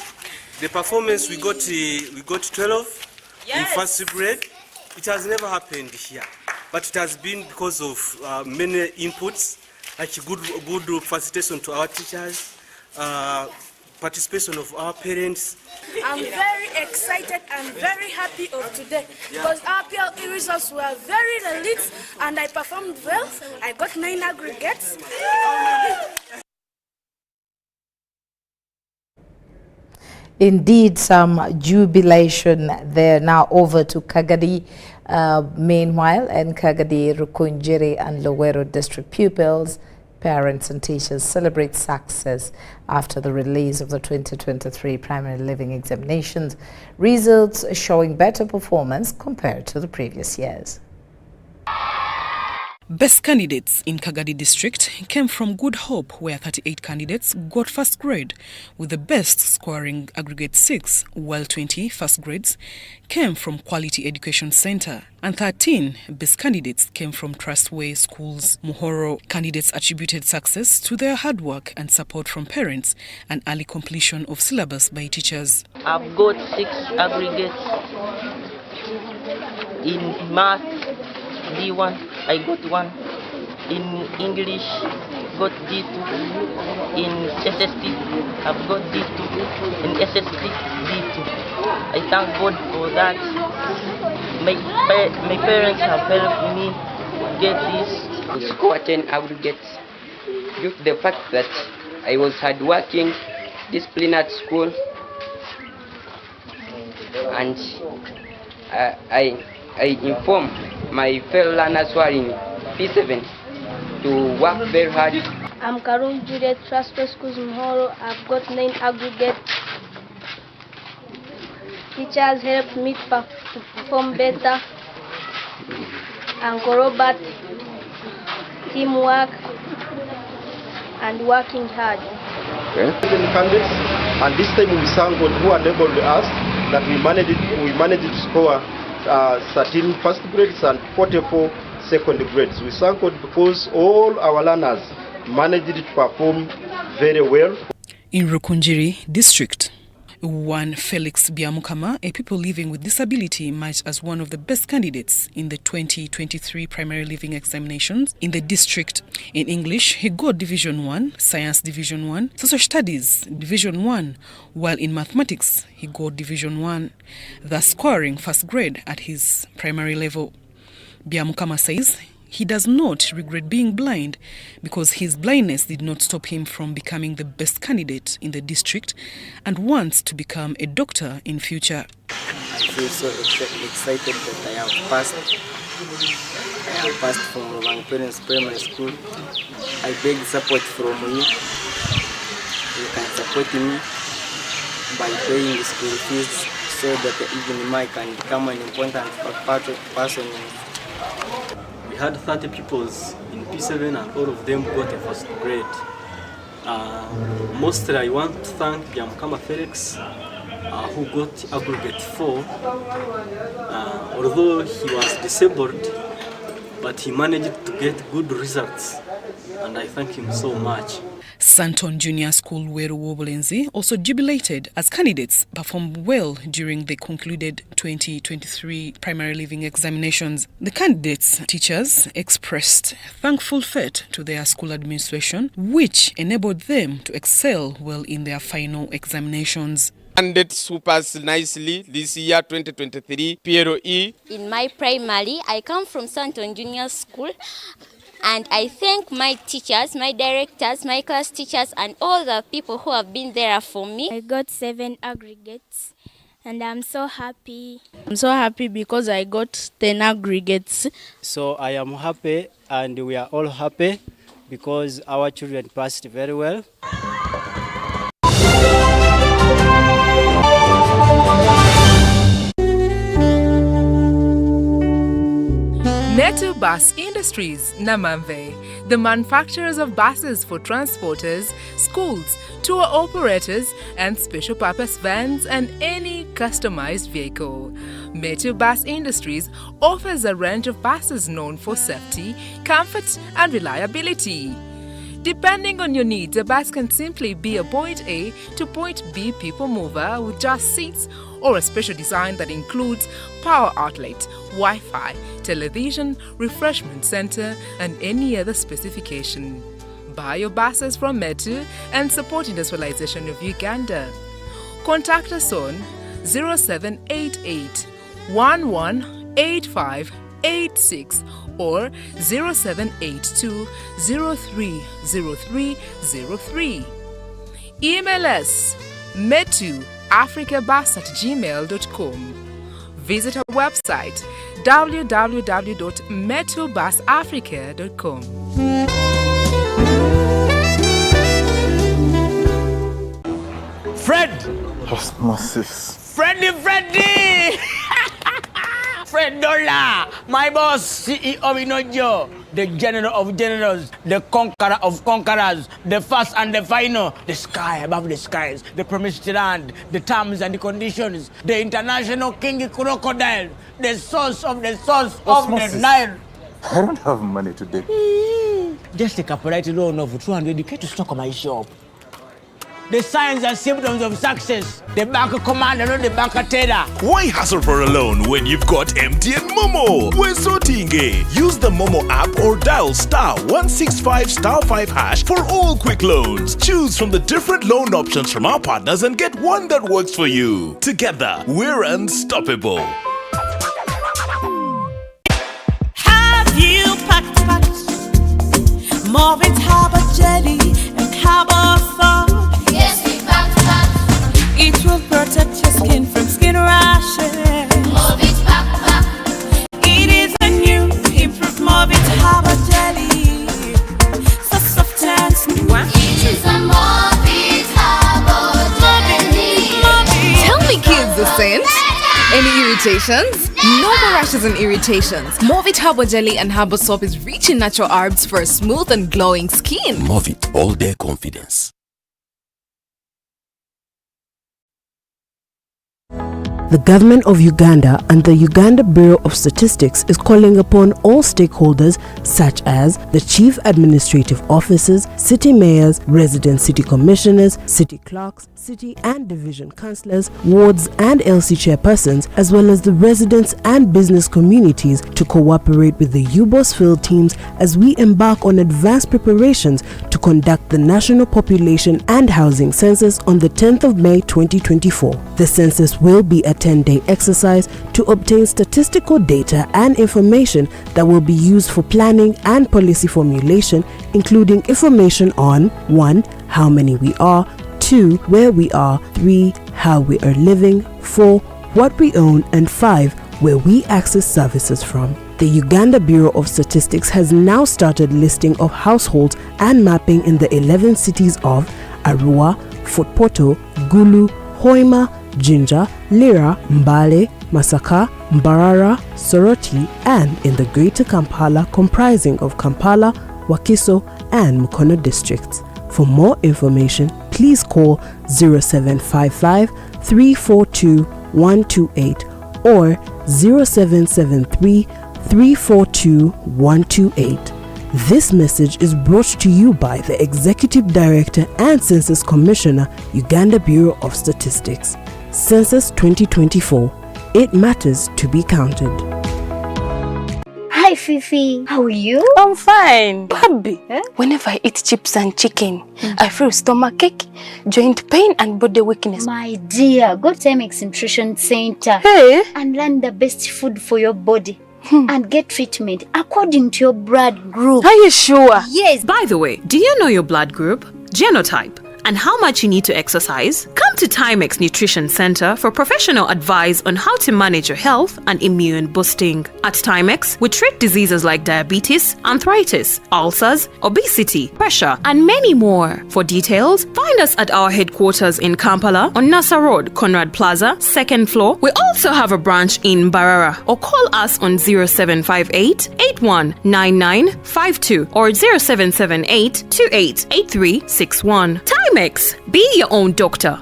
The performance we got 12 in first grade. It has never happened here, but it has been because of many inputs, like good facilitation to our teachers, participation of our parents. I'm very excited and very happy of today because our PLE results were very elite and I performed well. I got 9 aggregates. Indeed, some jubilation there. Now over to Kagadi. Meanwhile, in Kagadi, Rukunjiri and Lowero district pupils, parents and teachers celebrate success after the release of the 2023 primary living examinations, results showing better performance compared to the previous years. Best candidates in Kagadi district came from Good Hope, where 38 candidates got first grade, with the best scoring aggregate 6, while 20 first grades came from Quality Education Center, and 13 best candidates came from Trustway Schools. Muhoro candidates attributed success to their hard work and support from parents and early completion of syllabus by teachers. I've got 6 aggregates in math. D1, I got 1. In English, got D2. In SST, I've got D2. In SST, D2. I thank God for that. My parents have helped me get this. I scored 10 aggregates due to the fact that I was hardworking, disciplined at school, and I inform my fellow learners who are in P7 to work very hard. I'm Karun Juliet, Trustway Schools Muhoro. I've got 9 aggregates. Teachers helped me to perform better. Uncle Robert, teamwork, and working hard. Candidates, and this time we thank God who enabled us that we managed to score 13 first grades and 44 second grades. We thank God because all our learners managed to perform very well. In Rukunjiri district, one Felix Biamukama, a people living with disability, emerged as one of the best candidates in the 2023 primary living examinations in the district. In English, he got Division 1, Science Division 1, Social Studies Division 1, while in Mathematics, he got Division 1, thus scoring first grade at his primary level. Biamukama says he does not regret being blind because his blindness did not stop him from becoming the best candidate in the district and wants to become a doctor in future. I feel so excited that I have passed. I have passed from my parents' primary school. I beg support from you. You can support me by paying the school fees so that even I can become an important person. We had 30 pupils in P7 and all of them got a first grade. Mostly I want to thank Biamukama Felix who got aggregate 4. Although he was disabled, but he managed to get good results and I thank him so much. Santon Junior School Weru Wobolenzi also jubilated as candidates performed well during the concluded 2023 primary living examinations. The candidates' teachers expressed thankful faith to their school administration, which enabled them to excel well in their final examinations. Candidates super nicely this year 2023 PLE. In my primary, I come from Santon Junior School. And I thank my teachers, my directors, my class teachers, and all the people who have been there for me. I got 7 aggregates, and I'm so happy. I'm so happy because I got 10 aggregates. So I am happy, and we are all happy because our children passed very well. Metu Bus Industries, Namamve, the manufacturers of buses for transporters, schools, tour operators, and special purpose vans and any customized vehicle. Metu Bus Industries offers a range of buses known for safety, comfort, and reliability. Depending on your needs, a bus can simply be a point A to point B people mover with just seats, or a special design that includes power outlet, Wi-Fi, television, refreshment center, and any other specification. Buy your buses from Metu and support industrialization of Uganda. Contact us on 0788 118586 or 0782 030303. Email us metuafricabus@gmail.com. Visit our website www.metubusafrica.com. Fred! Osmosis. Freddy! Fred Dollar, my boss, CEO Inojo, the general of generals, the conqueror of conquerors, the first and the final, the sky above the skies, the promised land, the terms and the conditions, the international king crocodile, the source of the Osmosis. the Nile. I don't have money today. Just take a polite loan of 200k to stock on my shop. The signs and symptoms of success. The bank commander, not the bank teller. Why hassle for a loan when you've got MTN Momo? We're sorting it. Use the Momo app or dial *165*5# for all quick loans. Choose from the different loan options from our partners and get one that works for you. Together, we're unstoppable. Have you packed more with Harbour jelly and Harbour foam? It will protect your skin from skin rashes. Movit Pack. It is a new improved Movit Harbour jelly. So soft and smooth. It is a Movit Harbour jelly. Tell me, kids, the scent? Any irritations? No more rashes and irritations. Movit Harbour jelly and Harbour soap is rich in natural herbs for a smooth and glowing skin. Movit, all day confidence. The government of Uganda and the Uganda Bureau of Statistics is calling upon all stakeholders such as the chief administrative officers, city mayors, resident city commissioners, city clerks, city and division councillors, wards and LC chairpersons, as well as the residents and business communities to cooperate with the UBOS field teams as we embark on advanced preparations to conduct the National Population and Housing Census on the 10th of May 2024. The census will be a 10-day exercise to obtain statistical data and information that will be used for planning and policy formulation, including information on 1. How many we are, 2. Where we are, 3. How we are living, 4. What we own, and 5. Where we access services from. The Uganda Bureau of Statistics has now started listing of households and mapping in the 11 cities of Arua, Fort Portal, Gulu, Hoima, Jinja, Lira, Mbale, Masaka, Mbarara, Soroti, and in the Greater Kampala comprising of Kampala, Wakiso, and Mukono districts. For more information, please call 0755 342 128 or 0773 342 128. This message is brought to you by the Executive Director and Census Commissioner, Uganda Bureau of Statistics. Census 2024. It matters to be counted. Hi Fifi, how are you? I'm fine. Baby, whenever I eat chips and chicken, I feel stomachache, joint pain and body weakness. My dear, go to MX Nutrition Center and learn the best food for your body. And get treatment according to your blood group. Are you sure? Yes. By the way, do you know your blood group, genotype, and how much you need to exercise? Come to Timex Nutrition Center for professional advice on how to manage your health and immune boosting. At Timex, we treat diseases like diabetes, arthritis, ulcers, obesity, pressure, and many more. For details, find us at our headquarters in Kampala on Nasa Road, Conrad Plaza, 2nd floor. We also have a branch in Mbarara, or call us on 0758 819952 or 0778 288361. Timex, be your own doctor.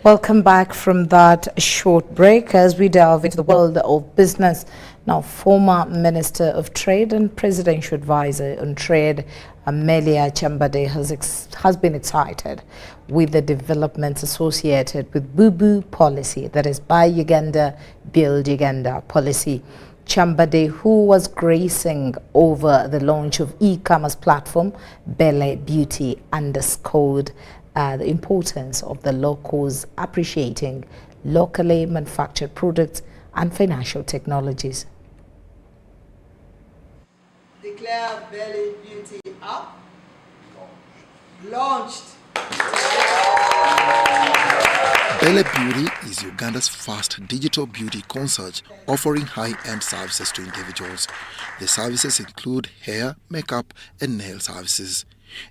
Welcome back from that short break as we delve into the world of business. Now, former Minister of Trade and Presidential Advisor on Trade, Amelia Chambade, has been excited with the developments associated with Bubu policy, that is Buy Uganda, Build Uganda policy. Chambade, who was gracing over the launch of e-commerce platform Bele Beauty, underscored the importance of the locals appreciating locally manufactured products and financial technologies. Declare Bele Beauty app launched. Bele Beauty is Uganda's first digital beauty concierge offering high-end services to individuals. The services include hair, makeup, and nail services.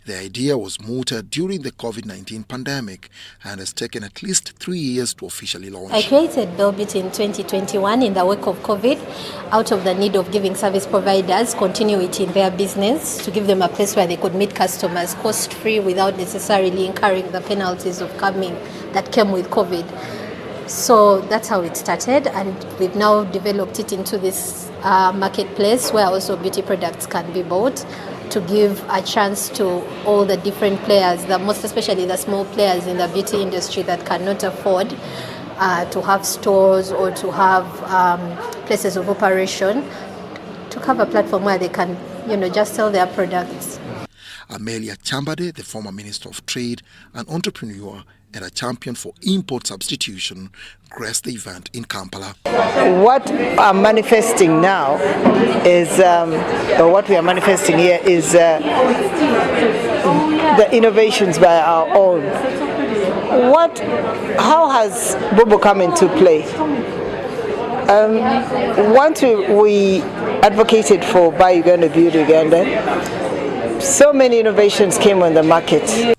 The idea was mooted during the COVID-19 pandemic and has taken at least 3 years to officially launch. I created Bele Beauty in 2021 in the wake of COVID, out of the need of giving service providers continuity in their business, to give them a place where they could meet customers cost-free without necessarily incurring the penalties that came with COVID. So that's how it started, and we've now developed it into this marketplace where also beauty products can be bought, to give a chance to all the different players, most especially the small players in the beauty industry that cannot afford to have stores or to have places of operation, to have a platform where they can, just sell their products. Amelia Chambade, the former Minister of Trade, an entrepreneur and a champion for import substitution, graced the event in Kampala. What I'm manifesting now is, or what we are manifesting here is the innovations by our own. How has Bobo come into play? Once we advocated for Buy Uganda, Build Uganda, so many innovations came on the market.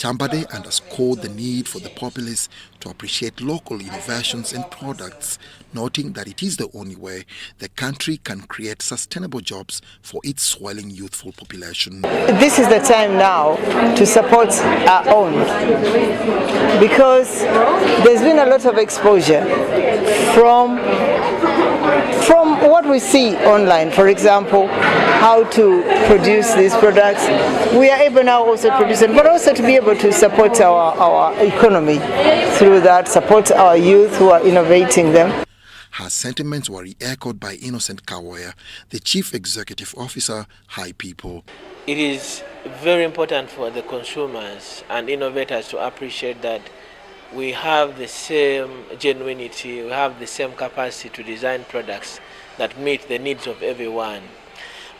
Chambade underscored the need for the populace to appreciate local innovations and products, noting that it is the only way the country can create sustainable jobs for its swelling youthful population. This is the time now to support our own, because there's been a lot of exposure from what we see online. For example, how to produce these products. We are able now also to produce them, but also to be able to support our economy through that, support our youth who are innovating them. Her sentiments were re-echoed by Innocent Kawoya, the Chief Executive Officer, High People. It is very important for the consumers and innovators to appreciate that we have the same genuinity, we have the same capacity to design products that meet the needs of everyone.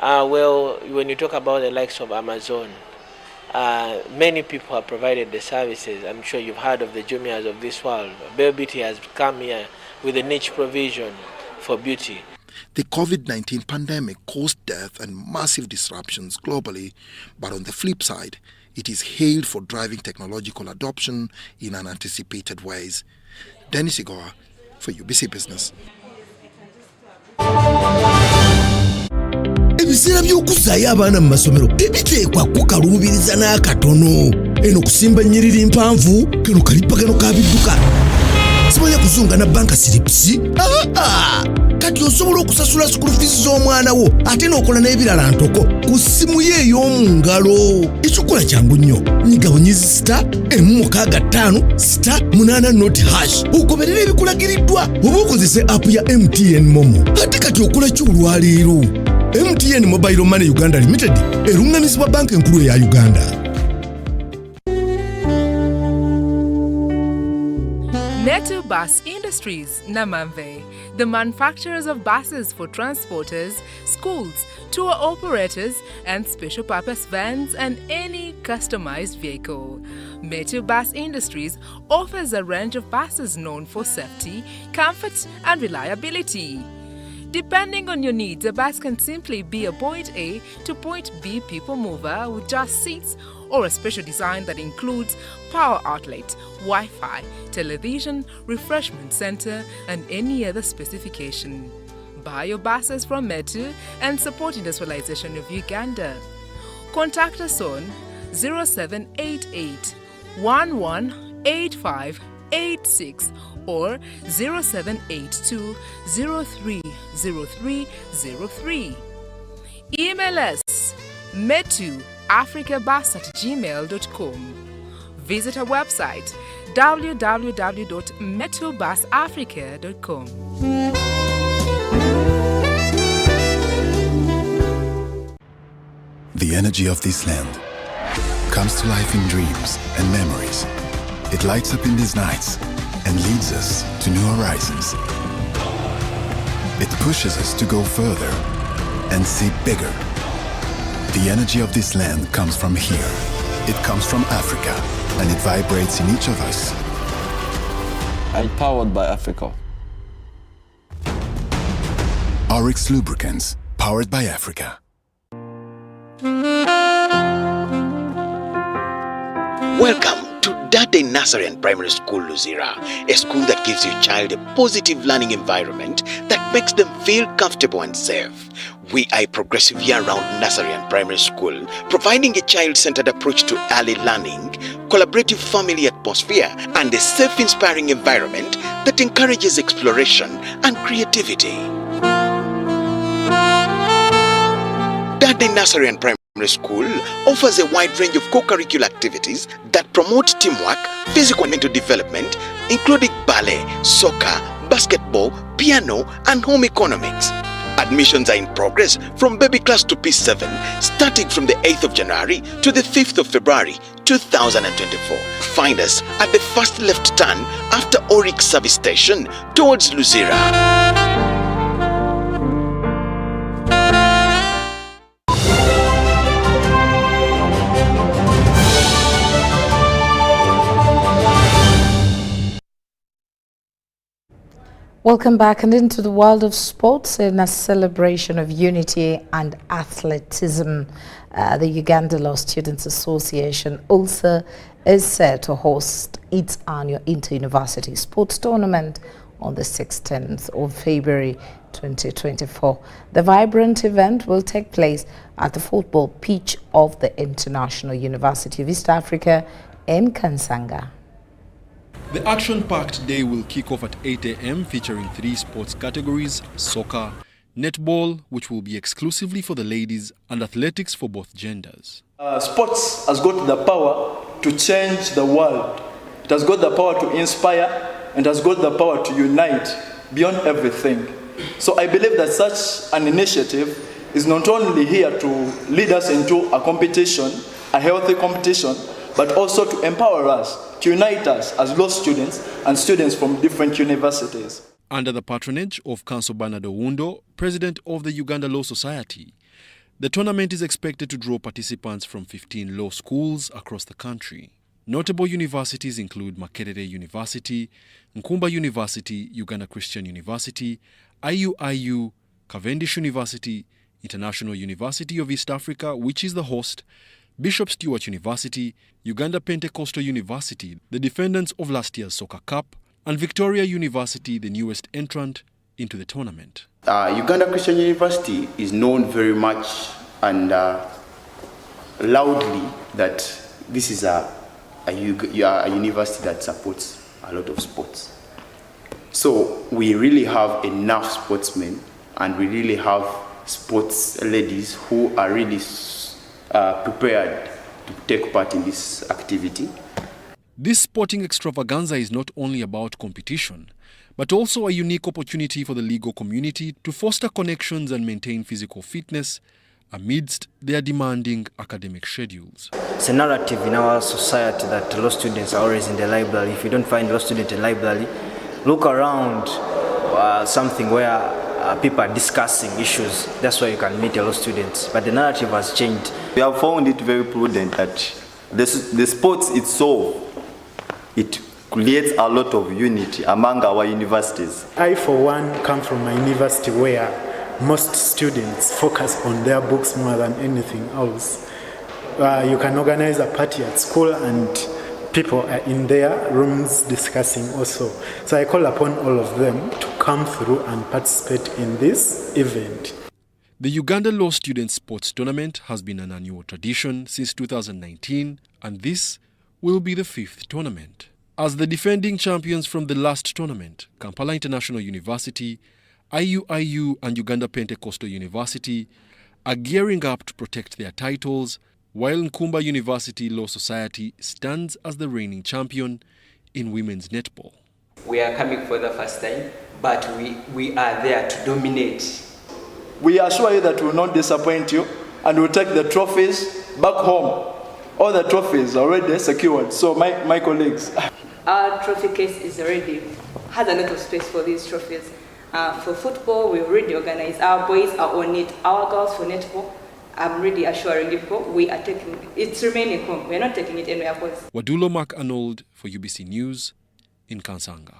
Well, when you talk about the likes of Amazon, many people have provided the services. I'm sure you've heard of the Jumias of this world. Bare Beauty has come here with a niche provision for beauty. The COVID-19 pandemic caused death and massive disruptions globally, but on the flip side, it is hailed for driving technological adoption in unanticipated ways. Dennis Igoa for UBC Business. Ebisera by'okuzzaayo abaana mu masomero tebiteekwa kukaluubiriza n'akatono. Eno kusimba nnyiriri mpanvu kano kalipagano ka bidduka. Simanya kuzunga na banka siripsi. Kati osobola okusasula school fees z'omwana wo ate n'okola n'ebirala ntoko ku ssimu ye ey'omu ngalo. Ekikola kyangu nnyo. Nyiga bunyizi *165*8 ogoberera ebikulagiriddwa oba okozese app ya MTN Momo. Ate kati okola ki olwaleero? MTN Mobile Money Uganda Limited erungamizibwa banka enkulu eya Uganda. Netu Bus Industries, Namamve, the manufacturers of buses for transporters, schools, tour operators, and special purpose vans and any customized vehicle. Netu Bus Industries offers a range of buses known for safety, comfort, and reliability. Depending on your needs, a bus can simply be a point A to point B people mover with just seats, or a special design that includes power outlet, Wi-Fi, television, refreshment center, and any other specification. Buy your buses from Metu and support industrialization of Uganda. Contact us on 0788 118586 or 0782 030303. Email us metuafricabus@gmail.com. Visit our website www.metubusafrica.com. The energy of this land comes to life in dreams and memories. It lights up in these nights and leads us to new horizons. It pushes us to go further and see bigger. The energy of this land comes from here. It comes from Africa, and it vibrates in each of us. Empowered by Africa. Oryx Lubricants, powered by Africa. Welcome to Dade Nazarene Primary School, Luzira, a school that gives your child a positive learning environment that makes them feel comfortable and safe. We are a progressive year-round Nazarene Primary School, providing a child-centered approach to early learning, collaborative family atmosphere, and a safe, inspiring environment that encourages exploration and creativity. Dade Nazarene Primary School offers a wide range of co-curricular activities that promote teamwork, physical and mental development, including ballet, soccer, basketball, piano, and home economics. Admissions are in progress from baby class to P7, starting from the 8th of January to the 5th of February 2024. Find us at the first left turn after Oryx Service Station towards Luzira. Welcome back and into the world of sports in a celebration of unity and athleticism. The Uganda Law Students Association, also is set to host its annual inter-university sports tournament on the 16th of February 2024. The vibrant event will take place at the football pitch of the International University of East Africa in Kansanga. The action-packed day will kick off at 8 a.m. featuring 3 sports categories: soccer, netball, which will be exclusively for the ladies, and athletics for both genders. Sports has got the power to change the world. It has got the power to inspire and has got the power to unite beyond everything. So I believe that such an initiative is not only here to lead us into a competition, a healthy competition, but also to empower us, to unite us as law students and students from different universities. Under the patronage of Council Bernardo Wundo, president of the Uganda Law Society, the tournament is expected to draw participants from 15 law schools across the country. Notable universities include Makerere University, Nkumba University, Uganda Christian University, IUIU, Cavendish University, International University of East Africa, which is the host, Bishop Stewart University, Uganda Pentecostal University, the defendants of last year's Soccer Cup, and Victoria University, the newest entrant into the tournament. Uganda Christian University is known very much and loudly that this is a university that supports a lot of sports. So we really have enough sportsmen and we really have sports ladies who are really prepared to take part in this activity. This sporting extravaganza is not only about competition, but also a unique opportunity for the legal community to foster connections and maintain physical fitness amidst their demanding academic schedules. It's a narrative in our society that law students are always in the library. If you don't find a law student in the library, look around something where people are discussing issues. That's where you can meet a law students. But the narrative has changed. We have found it very prudent that the sports itself, it creates a lot of unity among our universities. I, for one, come from a university where most students focus on their books more than anything else. You can organize a party at school and people are in their rooms discussing also. So I call upon all of them to come through and participate in this event. The Uganda Law Students Sports Tournament has been an annual tradition since 2019, and this will be the 5th tournament. As the defending champions from the last tournament, Kampala International University, IUIU and Uganda Pentecostal University are gearing up to protect their titles, while Nkumba University Law Society stands as the reigning champion in women's netball. We are coming for the first time, but we are there to dominate. We assure you that we will not disappoint you and we'll take the trophies back home. All the trophies are already secured, so my colleagues. Our trophy case is already, has a lot of space for these trophies. For football, we already organize. Our boys are on it. Our girls for netball, I'm really assuring you, we are taking it. It's remaining home. We're not taking it anywhere else. Wadulo Mark Arnold for UBC News in Kansanga.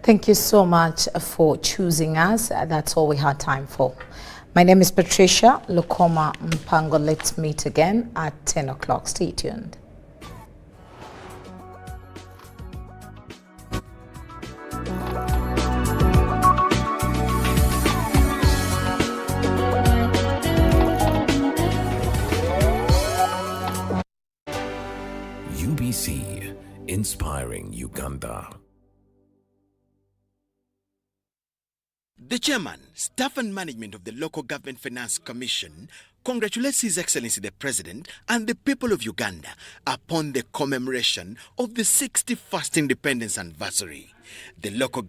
Thank you so much for choosing us. That's all we had time for. My name is Patricia Lukomai Mpango. Let's meet again at 10 o'clock. Stay tuned. UBC, inspiring Uganda. The Chairman, Staff and Management of the Local Government Finance Commission congratulates His Excellency the President and the people of Uganda upon the commemoration of the 61st Independence Anniversary. The local